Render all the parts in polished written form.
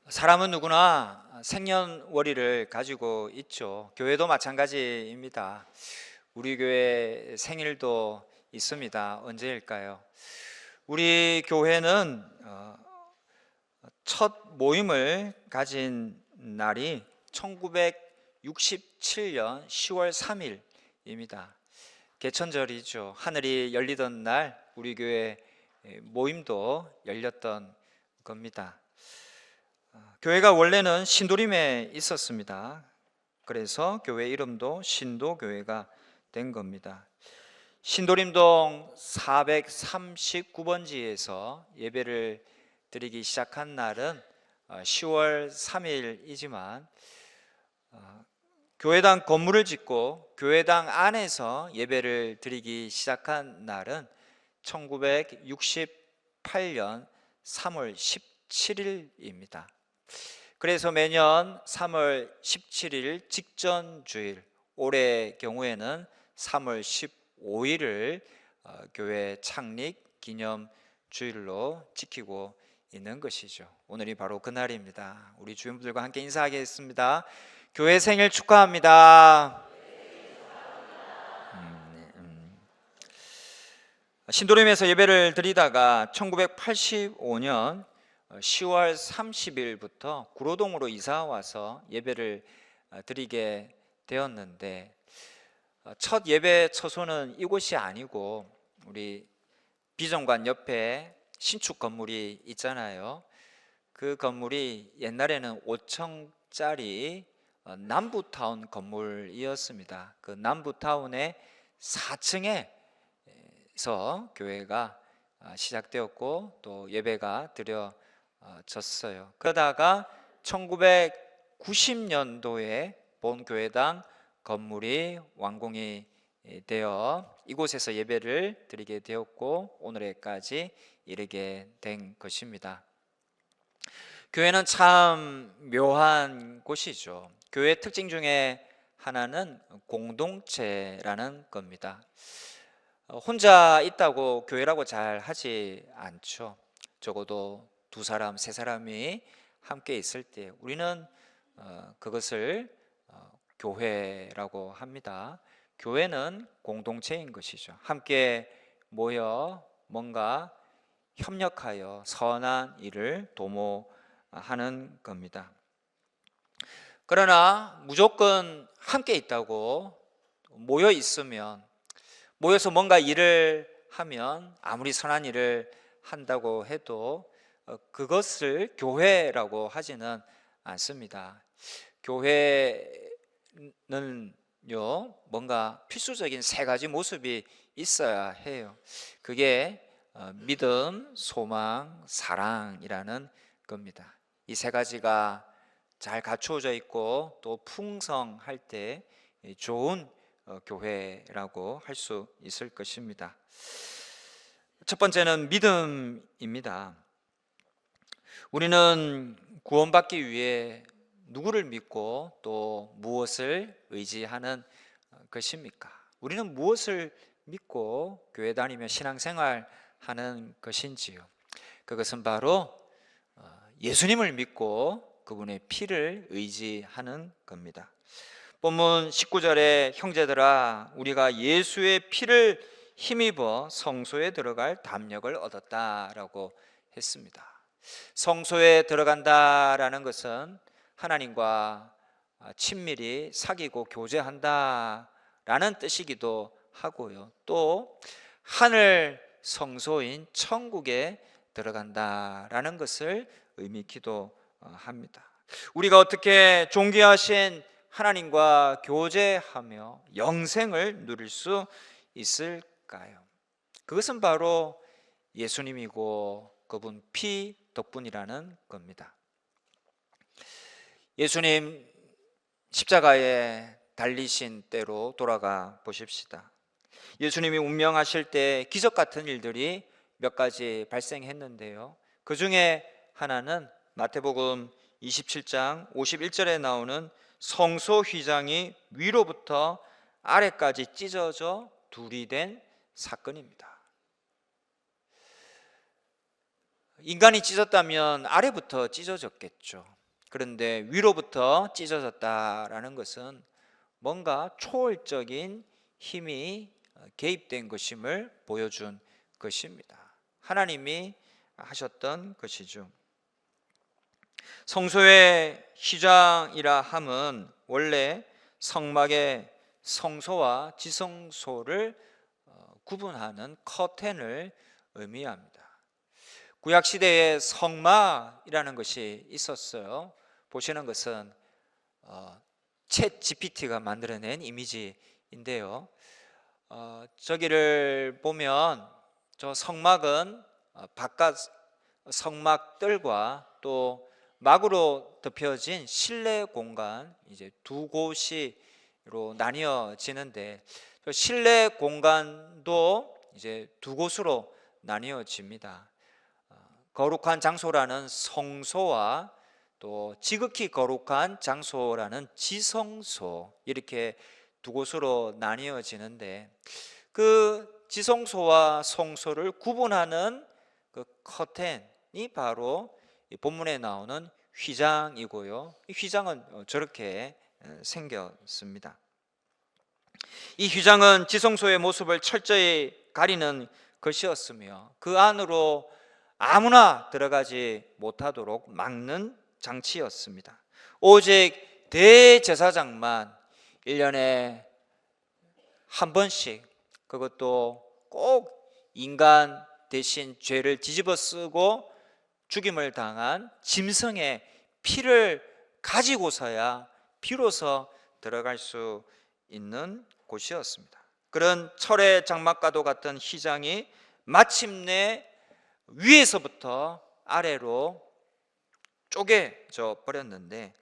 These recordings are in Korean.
사람은 누구나 생년월일을 가지고 있죠. 교회도 마찬가지입니다. 우리 교회 생일도 있습니다. 언제일까요? 우리 교회는 첫 모임을 가진 날이 1967년 10월 3일입니다. 개천절이죠. 하늘이 열리던 날 우리 교회 모임도 열렸던 겁니다. 교회가 원래는 신도림에 있었습니다. 그래서 교회 이름도 신도교회가 된 겁니다. 신도림동 439번지에서 예배를 드리기 시작한 날은 10월 3일이지만 교회당 건물을 짓고 교회당 안에서 예배를 드리기 시작한 날은 1968년 3월 17일입니다. 그래서 매년 3월 17일 직전주일, 올해 경우에는 3월 15일을 교회 창립 기념주일로 지키고 있는 것이죠. 오늘이 바로 그날입니다. 우리 주민분들과 함께 인사하겠습니다. 교회 생일 축하합니다. 신도림에서 예배를 드리다가 1985년 10월 30일부터 구로동으로 이사 와서 예배를 드리게 되었는데, 첫 예배 처소는 이곳이 아니고 우리 비정관 옆에 신축 건물이 있잖아요. 그 건물이 옛날에는 5층짜리 남부타운 건물이었습니다. 그 남부타운의 4층에서 교회가 시작되었고 또 예배가 드려졌어요. 그러다가 1990년도에 본교회당 건물이 완공이 되어 이곳에서 예배를 드리게 되었고 오늘에까지 이르게 된 것입니다. 교회는 참 묘한 곳이죠. 교회의 특징 중에 하나는 공동체라는 겁니다. 혼자 있다고 교회라고 잘 하지 않죠. 적어도 2사람, 3사람이 함께 있을 때 우리는 그것을 교회라고 합니다. 교회는 공동체인 것이죠. 함께 모여 뭔가 협력하여 선한 일을 도모하는 겁니다. 그러나 무조건 함께 있다고 모여 있으면, 모여서 뭔가 일을 하면 아무리 선한 일을 한다고 해도 그것을 교회라고 하지는 않습니다. 교회는요, 뭔가 필수적인 3가지 모습이 있어야 해요. 그게 믿음, 소망, 사랑이라는 겁니다. 이 3가지가 잘 갖추어져 있고 또 풍성할 때 좋은 교회라고 할 수 있을 것입니다. 첫 번째는 믿음입니다. 우리는 구원받기 위해 누구를 믿고 또 무엇을 의지하는 것입니까? 우리는 무엇을 믿고 교회 다니며 신앙생활 하는 것인지요? 그것은 바로 예수님을 믿고 그분의 피를 의지하는 겁니다. 본문 19절에 형제들아 우리가 예수의 피를 힘입어 성소에 들어갈 담력을 얻었다라고 했습니다. 성소에 들어간다라는 것은 하나님과 친밀히 사귀고 교제한다라는 뜻이기도 하고요. 또 하늘 성소인 천국에 들어간다라는 것을 의미키도 합니다. 우리가 어떻게 존귀하신 하나님과 교제하며 영생을 누릴 수 있을까요? 그것은 바로 예수님이고 그분 피 덕분이라는 겁니다. 예수님 십자가에 달리신 때로 돌아가 보십시다. 예수님이 운명하실 때 기적 같은 일들이 몇 가지 발생했는데요. 그 중에 하나는 마태복음 27장 51절에 나오는 성소 휘장이 위로부터 아래까지 찢어져 둘이 된 사건입니다. 인간이 찢었다면 아래부터 찢어졌겠죠. 그런데 위로부터 찢어졌다라는 것은 뭔가 초월적인 힘이 개입된 것임을 보여준 것입니다. 하나님이 하셨던 것이죠. 성소의 휘장이라 함은 원래 성막의 성소와 지성소를 구분하는 커튼을 의미합니다. 구약 시대에 성막이라는 것이 있었어요. 보시는 것은 챗 GPT가 만들어낸 이미지인데요. 저기를 보면 저 성막은 바깥 성막들과 또 막으로 덮여진 실내 공간 이제 두 곳으로 나뉘어지는데 실내 공간도 이제 두 곳으로 나뉘어집니다. 거룩한 장소라는 성소와 또 지극히 거룩한 장소라는 지성소, 이렇게 두 곳으로 나뉘어지는데 그 지성소와 성소를 구분하는 그 커튼이 바로 이 본문에 나오는 휘장이고요. 이 휘장은 저렇게 생겼습니다. 이 휘장은 지성소의 모습을 철저히 가리는 것이었으며 그 안으로 아무나 들어가지 못하도록 막는 장치였습니다. 오직 대제사장만 1년에 한 번씩, 그것도 꼭 인간 대신 죄를 뒤집어 쓰고 죽임을 당한 짐승의 피를 가지고서야 비로소 들어갈 수 있는 곳이었습니다. 그런 철의 장막과도 같은 휘장이 마침내 위에서부터 아래로 쪼개져 버렸는데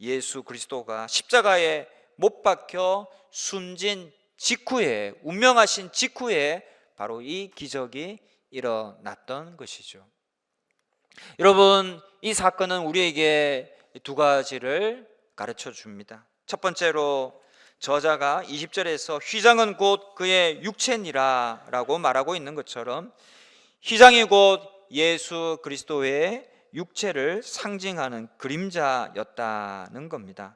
예수 그리스도가 십자가에 못 박혀 숨진 직후에, 운명하신 직후에 바로 이 기적이 일어났던 것이죠. 여러분, 이 사건은 우리에게 두 가지를 가르쳐 줍니다. 첫 번째로 저자가 20절에서 휘장은 곧 그의 육체니라 라고 말하고 있는 것처럼 휘장이 곧 예수 그리스도의 육체를 상징하는 그림자였다는 겁니다.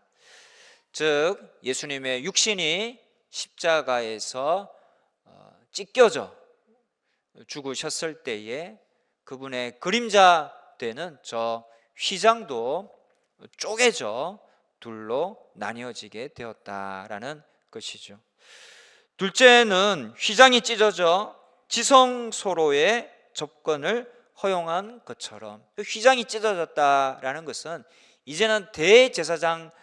즉 예수님의 육신이 십자가에서 찢겨져 죽으셨을 때에 그분의 그림자 되는 저 휘장도 쪼개져 둘로 나뉘어지게 되었다라는 것이죠. 둘째는 휘장이 찢어져 지성소로의 접근을 허용한 것처럼 휘장이 찢어졌다라는 것은 이제는 대제사장만이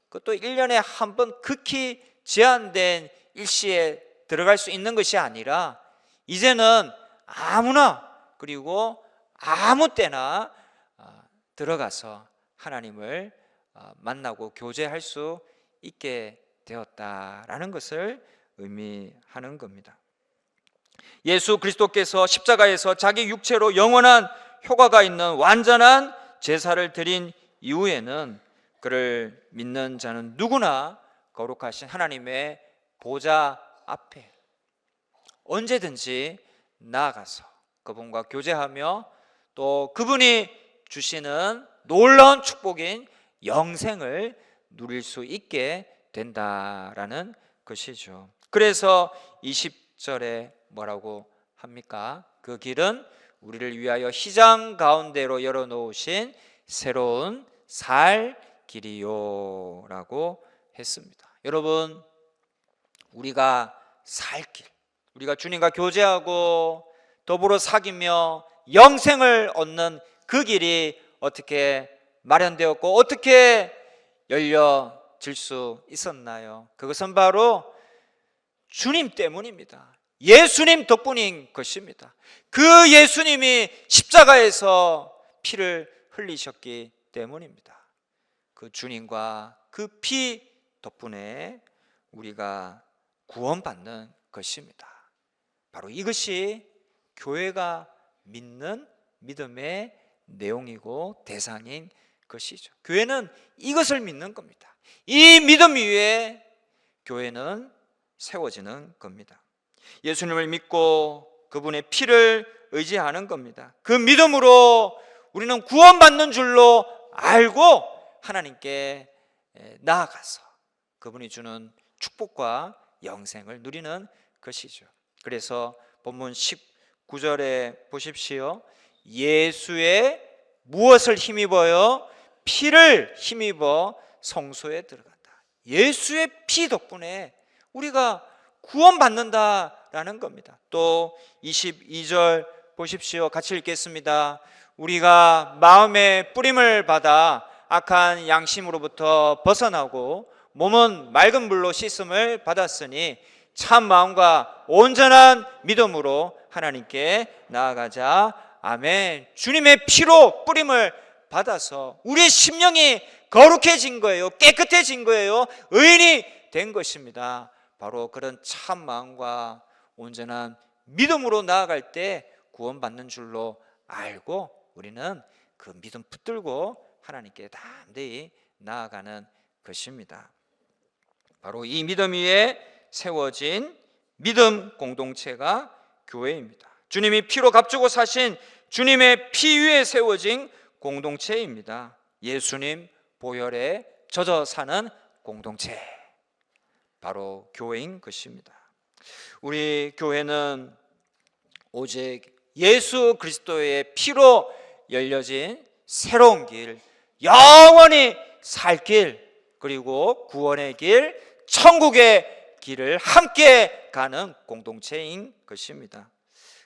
그것도 1년에 한 번 극히 제한된 일시에 들어갈 수 있는 것이 아니라 이제는 아무나 그리고 아무 때나 들어가서 하나님을 만나고 교제할 수 있게 되었다라는 것을 의미하는 겁니다. 예수 그리스도께서 십자가에서 자기 육체로 영원한 효과가 있는 완전한 제사를 드린 이후에는 그를 믿는 자는 누구나 거룩하신 하나님의 보좌 앞에 언제든지 나아가서 그분과 교제하며 또 그분이 주시는 놀라운 축복인 영생을 누릴 수 있게 된다라는 것이죠. 그래서 20절에 뭐라고 합니까? 그 길은 우리를 위하여 휘장 가운데로 열어놓으신 새로운 살 길이요 라고 했습니다. 여러분, 우리가 살 길, 우리가 주님과 교제하고 더불어 사귀며 영생을 얻는 그 길이 어떻게 마련되었고 어떻게 열려질 수 있었나요? 그것은 바로 주님 때문입니다. 예수님 덕분인 것입니다. 그 예수님이 십자가에서 피를 흘리셨기 때문입니다. 그 주님과 그 피 덕분에 우리가 구원받는 것입니다. 바로 이것이 교회가 믿는 믿음의 내용이고 대상인 것이죠. 교회는 이것을 믿는 겁니다. 이 믿음 위에 교회는 세워지는 겁니다. 예수님을 믿고 그분의 피를 의지하는 겁니다. 그 믿음으로 우리는 구원받는 줄로 알고 하나님께 나아가서 그분이 주는 축복과 영생을 누리는 것이죠. 그래서 본문 19절에 보십시오. 예수의 무엇을 힘입어요? 피를 힘입어 성소에 들어간다. 예수의 피 덕분에 우리가 구원받는다라는 겁니다. 또 22절 보십시오. 같이 읽겠습니다. 우리가 마음의 뿌림을 받아 악한 양심으로부터 벗어나고 몸은 맑은 물로 씻음을 받았으니 참 마음과 온전한 믿음으로 하나님께 나아가자. 아멘. 주님의 피로 뿌림을 받아서 우리의 심령이 거룩해진 거예요. 깨끗해진 거예요. 의인이 된 것입니다. 바로 그런 참 마음과 온전한 믿음으로 나아갈 때 구원받는 줄로 알고 우리는 그 믿음 붙들고 하나님께 담대히 나아가는 것입니다. 바로 이 믿음 위에 세워진 믿음 공동체가 교회입니다. 주님이 피로 값주고 사신 주님의 피 위에 세워진 공동체입니다. 예수님 보혈에 젖어 사는 공동체, 바로 교회인 것입니다. 우리 교회는 오직 예수 그리스도의 피로 열려진 새로운 길, 영원히 살 길, 그리고 구원의 길, 천국의 길을 함께 가는 공동체인 것입니다.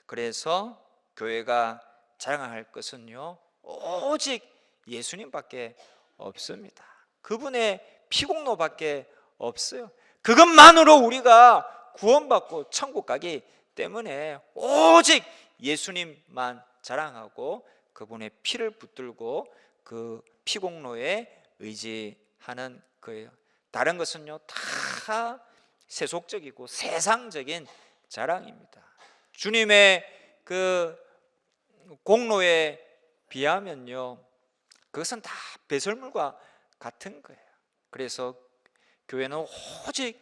그래서 교회가 자랑할 것은요, 오직 예수님밖에 없습니다. 그분의 피공로밖에 없어요. 그것만으로 우리가 구원받고 천국 가기 때문에 오직 예수님만 자랑하고 그분의 피를 붙들고 그 피공로에 의지하는 거예요. 다른 것은요 다 세속적이고 세상적인 자랑입니다. 주님의 그 공로에 비하면요 그것은 다 배설물과 같은 거예요. 그래서 교회는 오직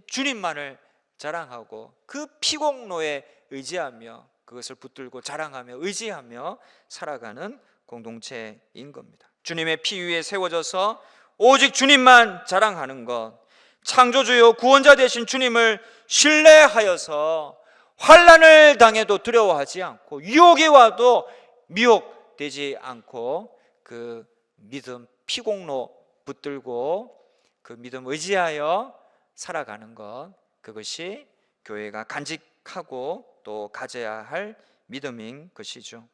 주님만을 자랑하고 그 피공로에 의지하며 그것을 붙들고 자랑하며 의지하며 살아가는 공동체인 겁니다. 주님의 피 위에 세워져서 오직 주님만 자랑하는 것, 창조주요 구원자 되신 주님을 신뢰하여서 환난을 당해도 두려워하지 않고 유혹이 와도 미혹되지 않고 그 믿음 피공로 붙들고 그 믿음 의지하여 살아가는 것, 그것이 교회가 간직하고 또 가져야 할 믿음인 것이죠.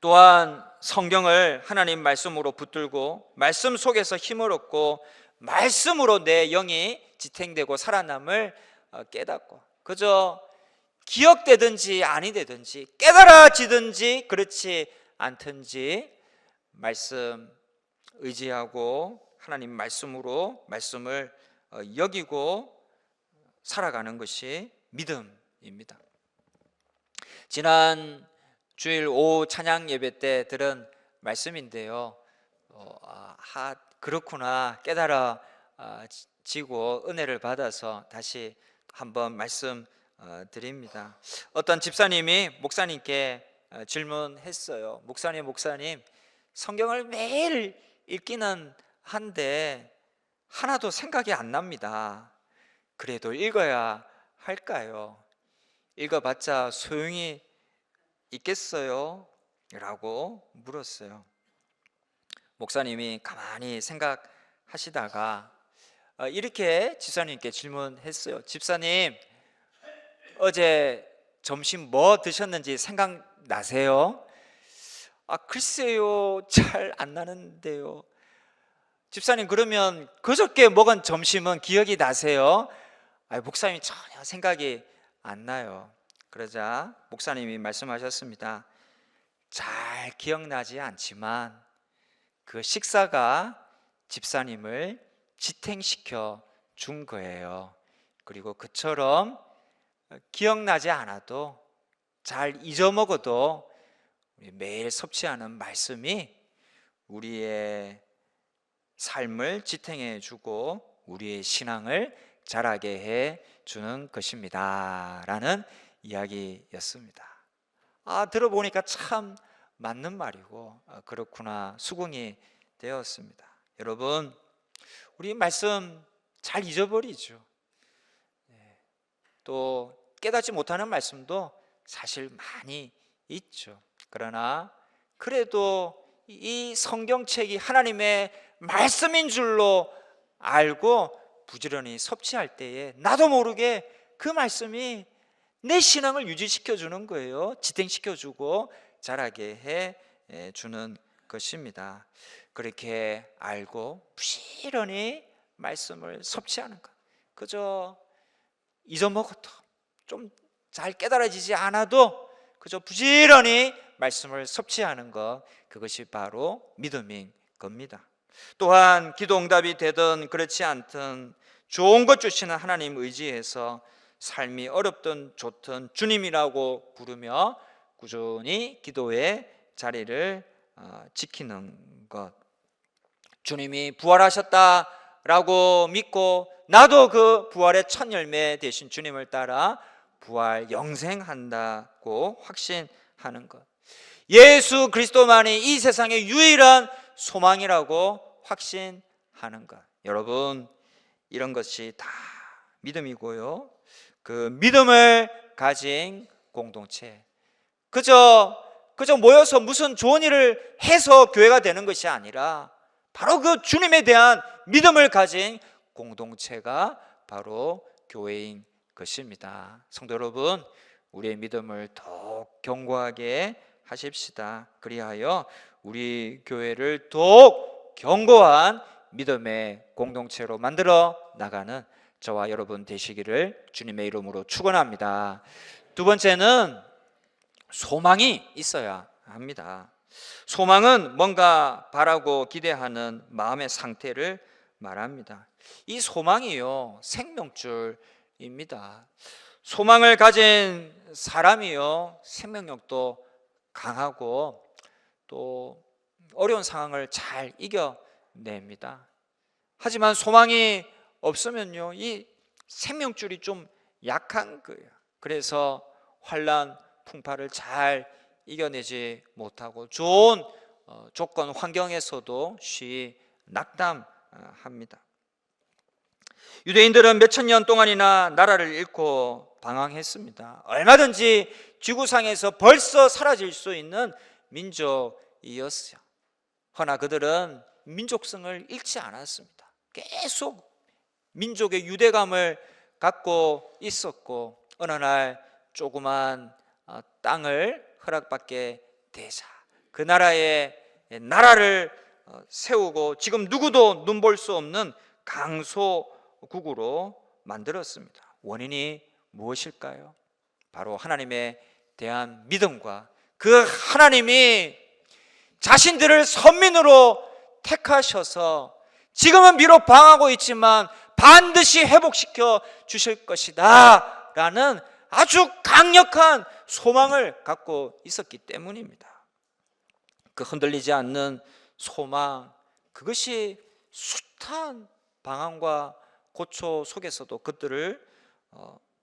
또한 성경을 하나님 말씀으로 붙들고 말씀 속에서 힘을 얻고 말씀으로 내 영이 지탱되고 살아남을 깨닫고, 그저 기억되든지 아니 되든지 깨달아지든지 그렇지 않든지 말씀 의지하고 하나님 말씀으로 말씀을 여기고 살아가는 것이 믿음입니다. 지난 주일 오후 찬양 예배 때 들은 말씀인데요, 그렇구나 깨달아지고 은혜를 받아서 다시 한번 말씀 드립니다. 어떤 집사님이 목사님께 질문했어요. 목사님 성경을 매일 읽기는 한데 하나도 생각이 안 납니다. 그래도 읽어야 할까요? 읽어봤자 소용이 있겠어요? 라고 물었어요. 목사님이 가만히 생각하시다가 이렇게 집사님께 질문했어요. 집사님, 어제 점심 뭐 드셨는지 생각나세요? 글쎄요, 잘 안 나는데요. 집사님, 그러면 그저께 먹은 점심은 기억이 나세요? 목사님이 전혀 생각이 안 나요. 그러자 목사님이 말씀하셨습니다. 잘 기억나지 않지만 그 식사가 집사님을 지탱시켜 준 거예요. 그리고 그처럼 기억나지 않아도 잘 잊어먹어도 매일 섭취하는 말씀이 우리의 삶을 지탱해 주고 우리의 신앙을 자라게 해 주는 것입니다 라는 이야기였습니다. 들어보니까 참 맞는 말이고 그렇구나 수긍이 되었습니다. 여러분, 우리 말씀 잘 잊어버리죠. 또 깨닫지 못하는 말씀도 사실 많이 있죠. 그러나 그래도 이 성경책이 하나님의 말씀인 줄로 알고 부지런히 섭취할 때에 나도 모르게 그 말씀이 내 신앙을 유지시켜 주는 거예요. 지탱시켜 주고 자라게 해 주는 것입니다. 그렇게 알고 부지런히 말씀을 섭취하는 것, 그저 잊어먹어도 좀 잘 깨달아지지 않아도 그저 부지런히 말씀을 섭취하는 것, 그것이 바로 믿음인 겁니다. 또한 기도 응답이 되든 그렇지 않든 좋은 것 주시는 하나님 의지해서 삶이 어렵든 좋든 주님이라고 부르며 꾸준히 기도의 자리를 지키는 것, 주님이 부활하셨다라고 믿고 나도 그 부활의 첫 열매 되신 주님을 따라 부활 영생한다고 확신하는 것, 예수 그리스도만이 이 세상의 유일한 소망이라고 확신하는 것, 여러분 이런 것이 다 믿음이고요. 그 믿음을 가진 공동체, 그저 모여서 무슨 좋은 일을 해서 교회가 되는 것이 아니라 바로 그 주님에 대한 믿음을 가진 공동체가 바로 교회인 것입니다. 성도 여러분, 우리의 믿음을 더욱 견고하게 하십시다. 그리하여 우리 교회를 더욱 견고한 믿음의 공동체로 만들어 나가는 저와 여러분 되시기를 주님의 이름으로 축원합니다. 두 번째는 소망이 있어야 합니다. 소망은 뭔가 바라고 기대하는 마음의 상태를 말합니다. 이 소망이요, 생명줄입니다. 소망을 가진 사람이요, 생명력도 강하고 또 어려운 상황을 잘 이겨냅니다. 하지만 소망이 없으면요, 이 생명줄이 좀 약한 거예요. 그래서 환난, 풍파를 잘 이겨내지 못하고 좋은 조건, 환경에서도 쉬이 낙담합니다. 유대인들은 몇천 년 동안이나 나라를 잃고 방황했습니다. 얼마든지 지구상에서 벌써 사라질 수 있는 민족이었어요. 허나 그들은 민족성을 잃지 않았습니다. 계속 민족의 유대감을 갖고 있었고, 어느 날 조그만 땅을 허락받게 되자 그 나라를 세우고 지금 누구도 눈볼 수 없는 강소국으로 만들었습니다. 원인이 무엇일까요? 바로 하나님에 대한 믿음과 그 하나님이 자신들을 선민으로 택하셔서 지금은 비록 방황하고 있지만 반드시 회복시켜 주실 것이다 라는 아주 강력한 소망을 갖고 있었기 때문입니다. 그 흔들리지 않는 소망, 그것이 숱한 방황과 고초 속에서도 그들을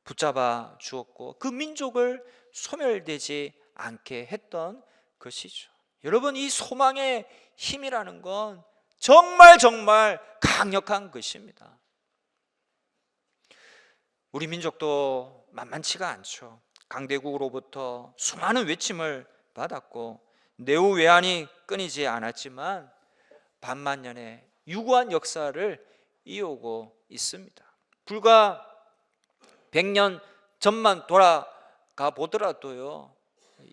붙잡아 주었고 그 민족을 소멸되지 않게 했던 것이죠. 여러분, 이 소망의 힘이라는 건 정말 강력한 것입니다. 우리 민족도 만만치가 않죠. 강대국으로부터 수많은 외침을 받았고 내후외환이 끊이지 않았지만 반만년의 유구한 역사를 이어오고 있습니다. 불과 100년 전만 돌아가 보더라도요,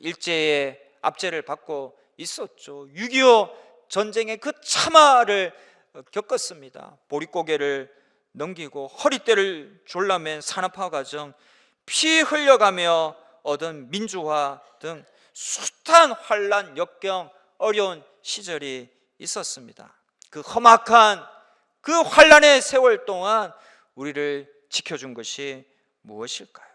일제의 압제를 받고 있었죠. 6.25 전쟁의 그 참화를 겪었습니다. 보릿고개를 넘기고 허리띠를 졸라맨 산업화 과정, 피 흘려가며 얻은 민주화 등 숱한 환난, 역경, 어려운 시절이 있었습니다. 그 험악한 그 환난의 세월 동안 우리를 지켜준 것이 무엇일까요?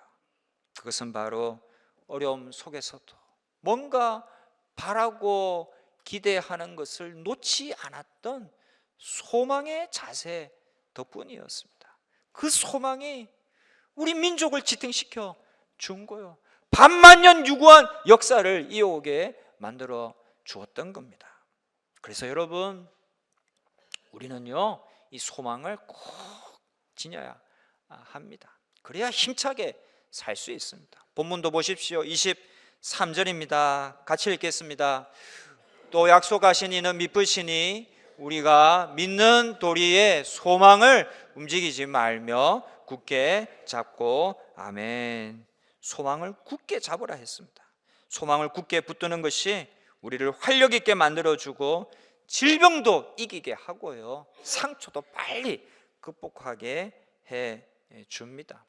그것은 바로 어려움 속에서도 뭔가 바라고 기대하는 것을 놓지 않았던 소망의 자세 덕분이었습니다. 그 소망이 우리 민족을 지탱시켜 준 거예요. 반만년 유구한 역사를 이어오게 만들어 주었던 겁니다. 그래서 여러분, 우리는요 이 소망을 꼭 지녀야 합니다. 그래야 힘차게 살 수 있습니다. 본문도 보십시오. 23절입니다. 같이 읽겠습니다. 또 약속하신 이는 미쁘시니 우리가 믿는 도리에 소망을 움직이지 말며 굳게 잡고, 아멘. 소망을 굳게 잡으라 했습니다. 소망을 굳게 붙드는 것이 우리를 활력 있게 만들어주고 질병도 이기게 하고요, 상처도 빨리 극복하게 해 줍니다.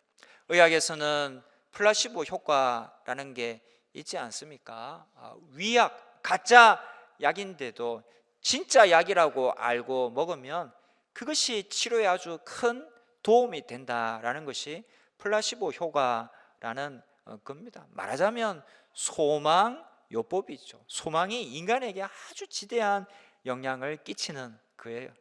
의학에서는 플라시보 효과라는 게 있지 않습니까? 위약, 가짜 약인데도 진짜 약이라고 알고 먹으면 그것이 치료에 아주 큰 도움이 된다라는 것이 플라시보 효과라는 겁니다. 말하자면 소망요법이죠. 소망이 인간에게 아주 지대한 영향을 끼치는 거예요.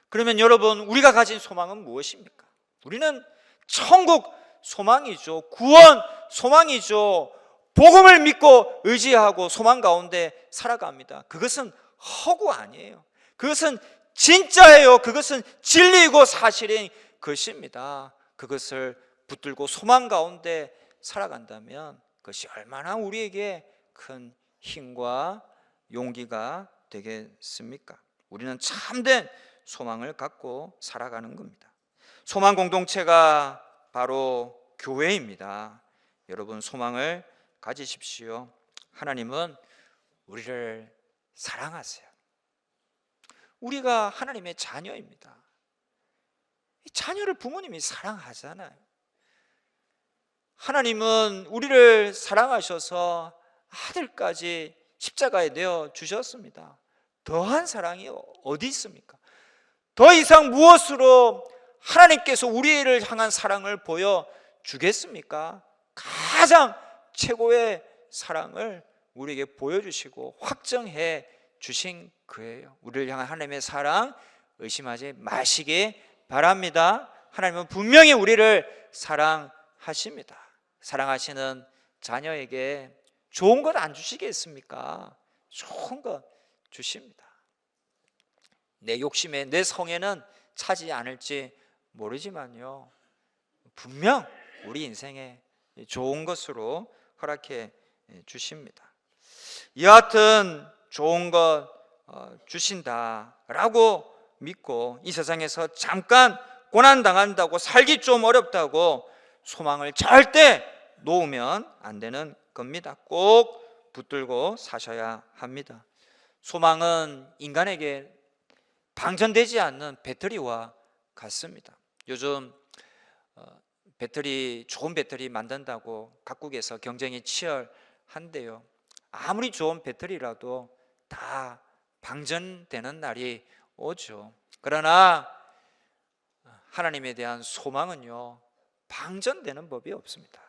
그러면 여러분, 우리가 가진 소망은 무엇입니까? 우리는 천국 소망이죠. 구원 소망이죠. 복음을 믿고 의지하고 소망 가운데 살아갑니다. 그것은 허구 아니에요. 그것은 진짜예요. 그것은 진리이고 사실인 것입니다. 그것을 붙들고 소망 가운데 살아간다면 그것이 얼마나 우리에게 큰 힘과 용기가 되겠습니까? 우리는 참된 소망을 갖고 살아가는 겁니다. 소망 공동체가 바로 교회입니다. 여러분, 소망을 가지십시오. 하나님은 우리를 사랑하세요. 우리가 하나님의 자녀입니다. 이 자녀를 부모님이 사랑하잖아요. 하나님은 우리를 사랑하셔서 아들까지 십자가에 내어 주셨습니다. 더한 사랑이 어디 있습니까? 더 이상 무엇으로 하나님께서 우리를 향한 사랑을 보여주겠습니까? 가장 최고의 사랑을 우리에게 보여주시고 확정해 주신 거예요. 우리를 향한 하나님의 사랑 의심하지 마시기 바랍니다. 하나님은 분명히 우리를 사랑하십니다. 사랑하시는 자녀에게 좋은 것 안 주시겠습니까? 좋은 것 주십니다. 내 욕심에, 내 성에는 차지 않을지 모르지만요, 분명 우리 인생에 좋은 것으로 허락해 주십니다. 여하튼 좋은 것 주신다라고 믿고 이 세상에서 잠깐 고난당한다고, 살기 좀 어렵다고 소망을 절대 놓으면 안 되는 겁니다. 꼭 붙들고 사셔야 합니다. 소망은 인간에게 방전되지 않는 배터리와 같습니다. 요즘 좋은 배터리 만든다고 각국에서 경쟁이 치열한데요, 아무리 좋은 배터리라도 다 방전되는 날이 오죠. 그러나 하나님에 대한 소망은요, 방전되는 법이 없습니다.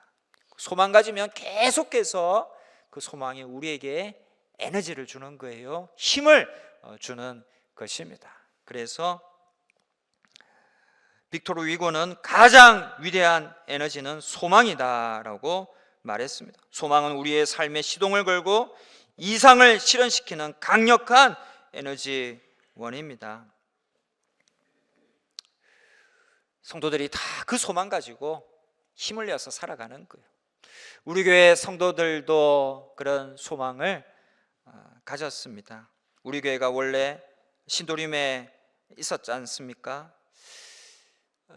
소망 가지면 계속해서 그 소망이 우리에게 에너지를 주는 거예요. 힘을 주는 것입니다. 그래서 빅토르 위고는 가장 위대한 에너지는 소망이다라고 말했습니다. 소망은 우리의 삶에 시동을 걸고 이상을 실현시키는 강력한 에너지원입니다. 성도들이 다 그 소망 가지고 힘을 내서 살아가는 거예요. 우리 교회 성도들도 그런 소망을 가졌습니다. 우리 교회가 원래 신도림에 있었지 않습니까?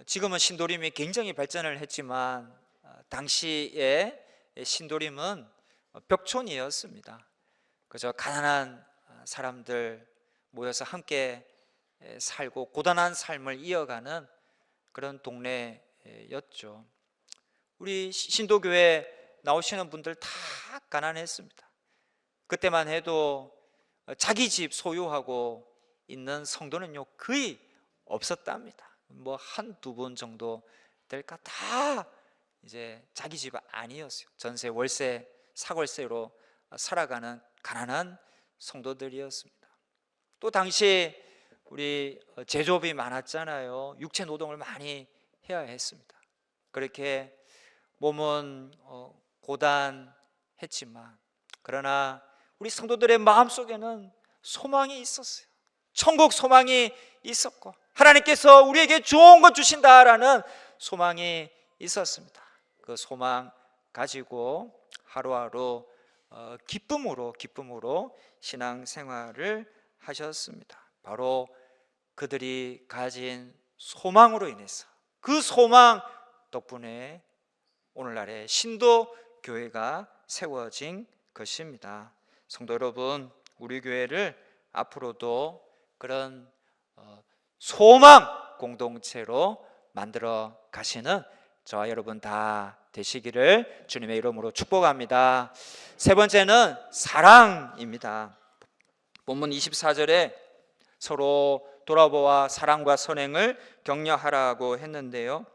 지금은 신도림이 굉장히 발전을 했지만 당시에 신도림은 벽촌이었습니다. 그저 가난한 사람들 모여서 함께 살고 고단한 삶을 이어가는 그런 동네였죠. 우리 신도교회 나오시는 분들 다 가난했습니다. 그때만 해도 자기 집 소유하고 있는 성도는요 거의 없었답니다. 뭐 한두 분 정도 될까, 다 이제 자기 집 아니었어요. 전세, 월세, 사골세로 살아가는 가난한 성도들이었습니다. 또 당시 우리 제조업이 많았잖아요. 육체 노동을 많이 해야 했습니다. 그렇게 몸은 고단했지만 그러나 우리 성도들의 마음속에는 소망이 있었어요. 천국 소망이 있었고 하나님께서 우리에게 좋은 것 주신다라는 소망이 있었습니다. 그 소망 가지고 하루하루 기쁨으로 신앙생활을 하셨습니다. 바로 그들이 가진 소망으로 인해서 그 소망 덕분에 오늘날의 신도 교회가 세워진 것입니다. 성도 여러분, 우리 교회를 앞으로도 그런 소망 공동체로 만들어 가시는 저와 여러분 다 되시기를 주님의 이름으로 축복합니다. 세 번째는 사랑입니다. 본문 24절에 서로 돌아보아 사랑과 선행을 격려하라고 했는데요,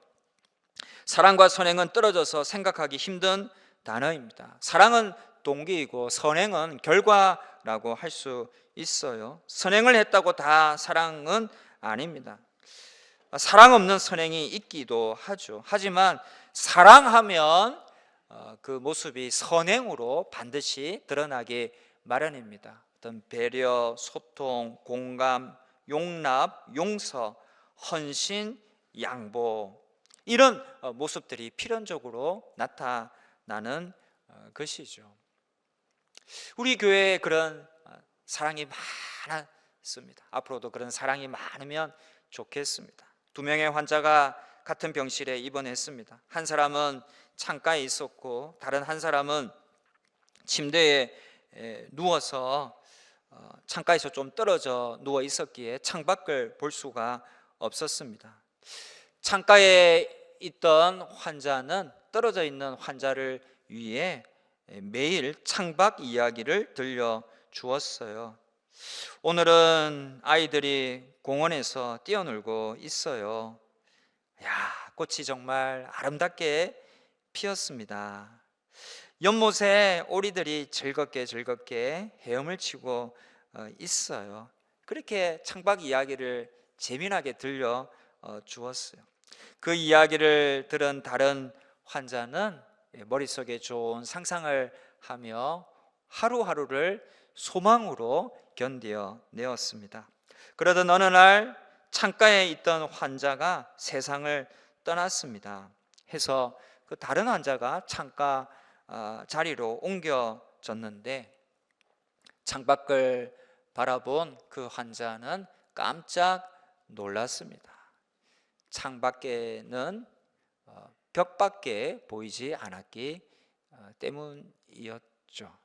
사랑과 선행은 떨어져서 생각하기 힘든 단어입니다. 사랑은 동기이고 선행은 결과라고 할 수 있어요. 선행을 했다고 다 사랑은 아닙니다. 사랑 없는 선행이 있기도 하죠. 하지만 사랑하면 그 모습이 선행으로 반드시 드러나기 마련입니다. 어떤 배려, 소통, 공감, 용납, 용서, 헌신, 양보, 이런 모습들이 필연적으로 나타나는 것이죠. 우리 교회에 그런 사랑이 많았습니다. 앞으로도 그런 사랑이 많으면 좋겠습니다. 2명의 환자가 같은 병실에 입원했습니다. 한 사람은 창가에 있었고 다른 한 사람은 침대에 누워서 창가에서 좀 떨어져 누워 있었기에 창밖을 볼 수가 없었습니다. 창가에 있던 환자는 떨어져 있는 환자를 위해 매일 창밖 이야기를 들려주었어요. 오늘은 아이들이 공원에서 뛰어놀고 있어요. 야, 꽃이 정말 아름답게 피었습니다. 연못에 오리들이 즐겁게 헤엄을 치고 있어요. 그렇게 창밖 이야기를 재미나게 들려 주었어요. 그 이야기를 들은 다른 환자는 머릿속에 좋은 상상을 하며 하루하루를 소망으로 견뎌내었습니다. 그러던 어느 날 창가에 있던 환자가 세상을 떠났습니다. 해서 그 다른 환자가 창가 자리로 옮겨졌는데 창밖을 바라본 그 환자는 깜짝 놀랐습니다. 창밖에는 벽밖에 보이지 않았기 때문이었죠.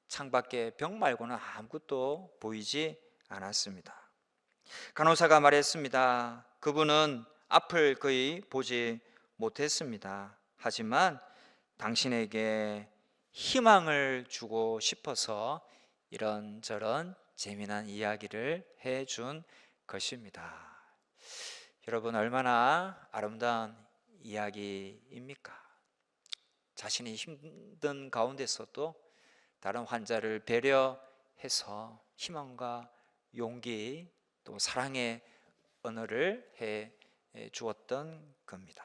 창밖에 벽 말고는 아무것도 보이지 않았습니다. 간호사가 말했습니다. 그분은 앞을 거의 보지 못했습니다. 하지만 당신에게 희망을 주고 싶어서 이런저런 재미난 이야기를 해준 것입니다. 여러분, 얼마나 아름다운 이야기입니까? 자신이 힘든 가운데서도 다른 환자를 배려해서 희망과 용기 또 사랑의 언어를 해 주었던 겁니다.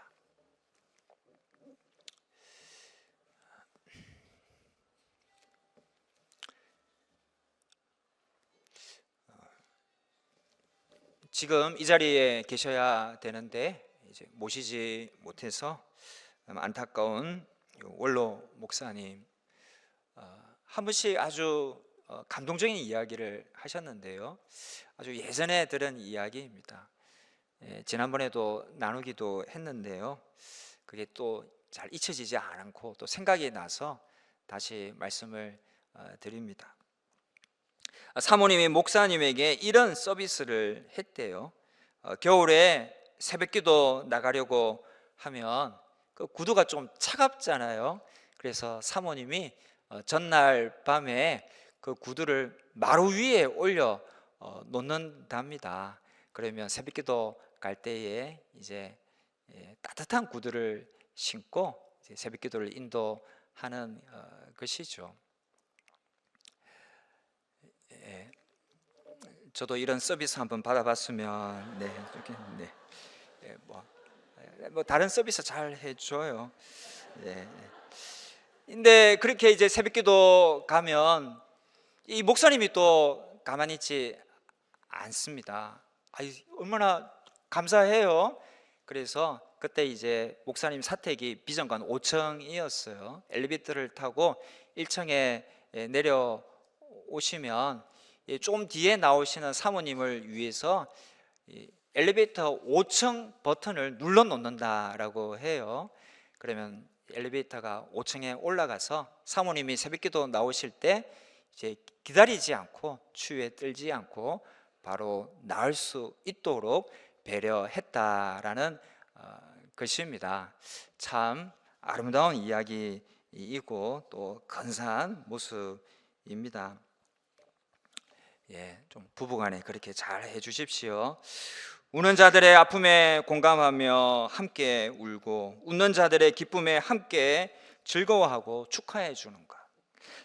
지금 이 자리에 계셔야 되는데 이제 모시지 못해서 안타까운 원로 목사님, 한 번씩 아주 감동적인 이야기를 하셨는데요, 아주 예전에 들은 이야기입니다. 지난번에도 나누기도 했는데요, 그게 또 잘 잊혀지지 않고 또 생각이 나서 다시 말씀을 드립니다. 사모님이 목사님에게 이런 서비스를 했대요. 겨울에 새벽기도 나가려고 하면 그 구두가 좀 차갑잖아요. 그래서 사모님이 전날 밤에 그 구두를 마루 위에 올려 놓는답니다. 그러면 새벽기도 갈 때에 이제 따뜻한 구두를 신고 이제 새벽기도를 인도하는 것이죠. 저도 이런 서비스 한번 받아봤으면 뭐 다른 서비스 잘 해줘요. 예. 근데 그렇게 이제 새벽기도 가면 이 목사님이 또 가만히 있지 않습니다. 얼마나 감사해요. 그래서 그때 이제 목사님 사택이 비정관 5층이었어요. 엘리베이터를 타고 1층에 내려오시면 좀 뒤에 나오시는 사모님을 위해서 엘리베이터 5층 버튼을 눌러 놓는다라고 해요. 그러면 엘리베이터가 5층에 올라가서 사모님이 새벽기도 나오실 때 이제 기다리지 않고 추위에 떨지 않고 바로 나을 수 있도록 배려했다라는 것입니다. 참 아름다운 이야기이고 또 근사한 모습입니다. 좀 부부간에 그렇게 잘 해주십시오. 우는 자들의 아픔에 공감하며 함께 울고 웃는 자들의 기쁨에 함께 즐거워하고 축하해 주는 것,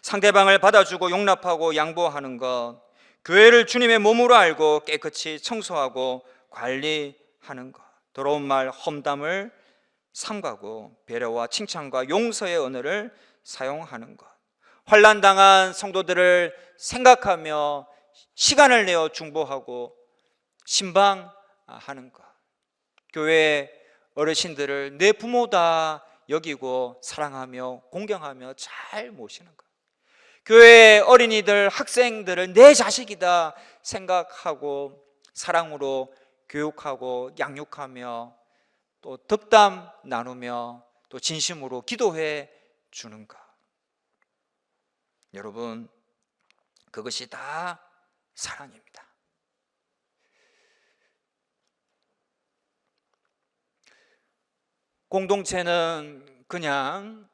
상대방을 받아주고 용납하고 양보하는 것, 교회를 주님의 몸으로 알고 깨끗이 청소하고 관리하는 것, 더러운 말 험담을 삼가고 배려와 칭찬과 용서의 언어를 사용하는 것, 환난당한 성도들을 생각하며 시간을 내어 중보하고 신방하는 것, 교회 어르신들을 내 부모다 여기고 사랑하며 공경하며 잘 모시는 것, 교회 어린이들 학생들을 내 자식이다 생각하고 사랑으로 교육하고 양육하며 또 덕담 나누며 또 진심으로 기도해 주는 것. 여러분, 그것이 다 사랑입니다. 공동체는 그냥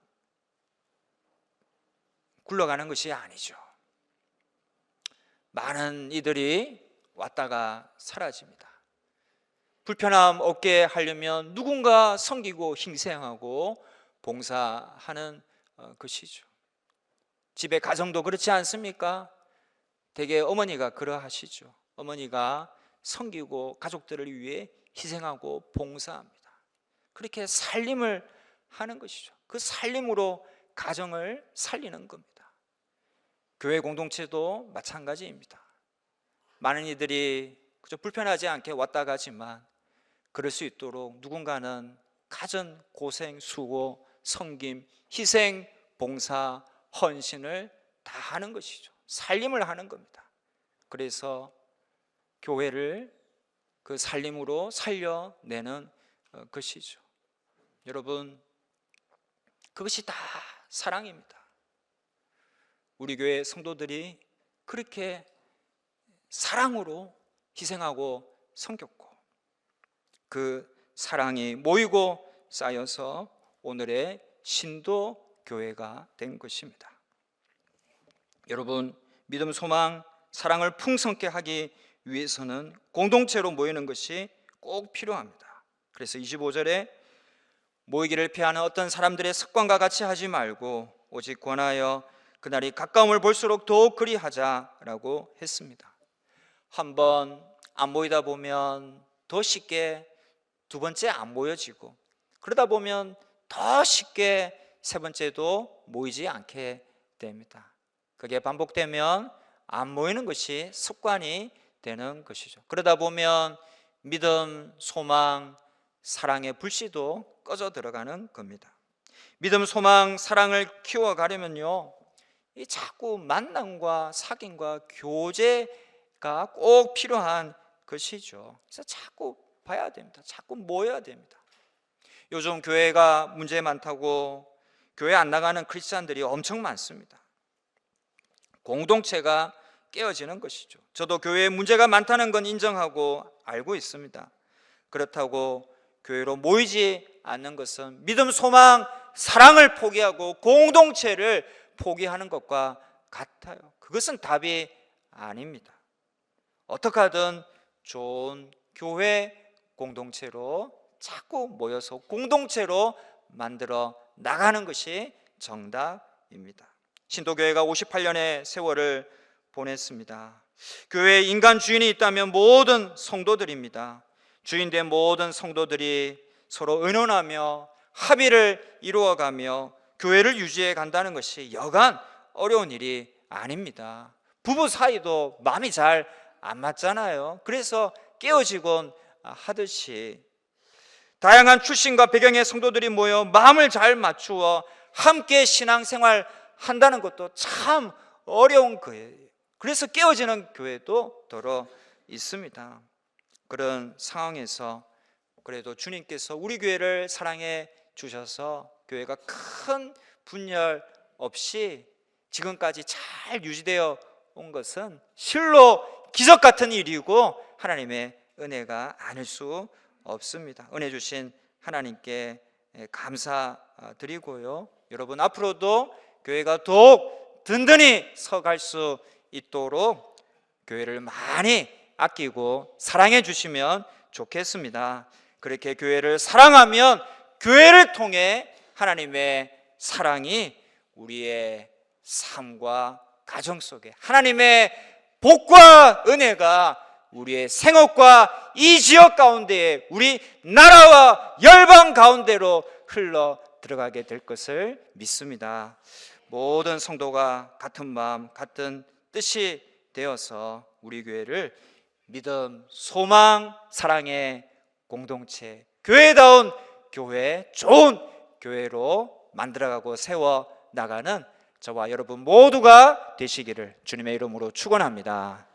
굴러가는 것이 아니죠. 많은 이들이 왔다가 사라집니다. 불편함 없게 하려면 누군가 섬기고 희생하고 봉사하는 것이죠. 집의 가정도 그렇지 않습니까? 대개 어머니가 그러하시죠. 어머니가 섬기고 가족들을 위해 희생하고 봉사합니다. 그렇게 살림을 하는 것이죠. 그 살림으로 가정을 살리는 겁니다. 교회 공동체도 마찬가지입니다. 많은 이들이 그저 불편하지 않게 왔다 가지만 그럴 수 있도록 누군가는 가전, 고생, 수고, 섬김, 희생, 봉사, 헌신을 다 하는 것이죠. 살림을 하는 겁니다. 그래서 교회를 그 살림으로 살려내는 것이죠. 여러분, 그것이 다 사랑입니다. 우리 교회 성도들이 그렇게 사랑으로 희생하고 섬겼고 그 사랑이 모이고 쌓여서 오늘의 신도 교회가 된 것입니다. 여러분, 믿음, 소망, 사랑을 풍성케 하기 위해서는 공동체로 모이는 것이 꼭 필요합니다. 그래서 25절에 모이기를 피하는 어떤 사람들의 습관과 같이 하지 말고 오직 권하여 그날이 가까움을 볼수록 더욱 그리하자라고 했습니다. 한번 안 모이다 보면 더 쉽게 두 번째 안 모여지고 그러다 보면 더 쉽게 세 번째도 모이지 않게 됩니다. 그게 반복되면 안 모이는 것이 습관이 되는 것이죠. 그러다 보면 믿음, 소망, 사랑의 불씨도 꺼져 들어가는 겁니다. 믿음, 소망, 사랑을 키워가려면요, 이 자꾸 만남과 사귐과 교제가 꼭 필요한 것이죠. 그래서 자꾸 봐야 됩니다. 자꾸 모여야 됩니다. 요즘 교회가 문제 많다고 교회 안 나가는 크리스찬들이 엄청 많습니다. 공동체가 깨어지는 것이죠. 저도 교회에 문제가 많다는 건 인정하고 알고 있습니다. 그렇다고 교회로 모이지 않는 것은 믿음, 소망, 사랑을 포기하고 공동체를 포기하는 것과 같아요. 그것은 답이 아닙니다. 어떻게 하든 좋은 교회 공동체로 자꾸 모여서 공동체로 만들어 나가는 것이 정답입니다. 신도교회가 58년의 세월을 보냈습니다. 교회에 인간 주인이 있다면 모든 성도들입니다. 주인된 모든 성도들이 서로 의논하며 합의를 이루어가며 교회를 유지해 간다는 것이 여간 어려운 일이 아닙니다. 부부 사이도 마음이 잘 안 맞잖아요. 그래서 깨어지곤 하듯이 다양한 출신과 배경의 성도들이 모여 마음을 잘 맞추어 함께 신앙생활 한다는 것도 참 어려운 거예요. 그래서 깨어지는 교회도 더러 있습니다. 그런 상황에서 그래도 주님께서 우리 교회를 사랑해 주셔서 교회가 큰 분열 없이 지금까지 잘 유지되어 온 것은 실로 기적 같은 일이고 하나님의 은혜가 아닐 수 없습니다. 은혜 주신 하나님께 감사드리고요. 여러분 앞으로도 교회가 더욱 든든히 서갈 수 있도록 교회를 많이 아끼고 사랑해 주시면 좋겠습니다. 그렇게 교회를 사랑하면 교회를 통해 하나님의 사랑이 우리의 삶과 가정 속에 하나님의 복과 은혜가 우리의 생업과 이 지역 가운데에 우리 나라와 열방 가운데로 흘러 들어가게 될 것을 믿습니다. 모든 성도가 같은 마음 같은 뜻이 되어서 우리 교회를 믿음, 소망, 사랑의 공동체, 교회다운 교회, 좋은 교회로 만들어가고 세워 나가는 저와 여러분 모두가 되시기를 주님의 이름으로 축원합니다.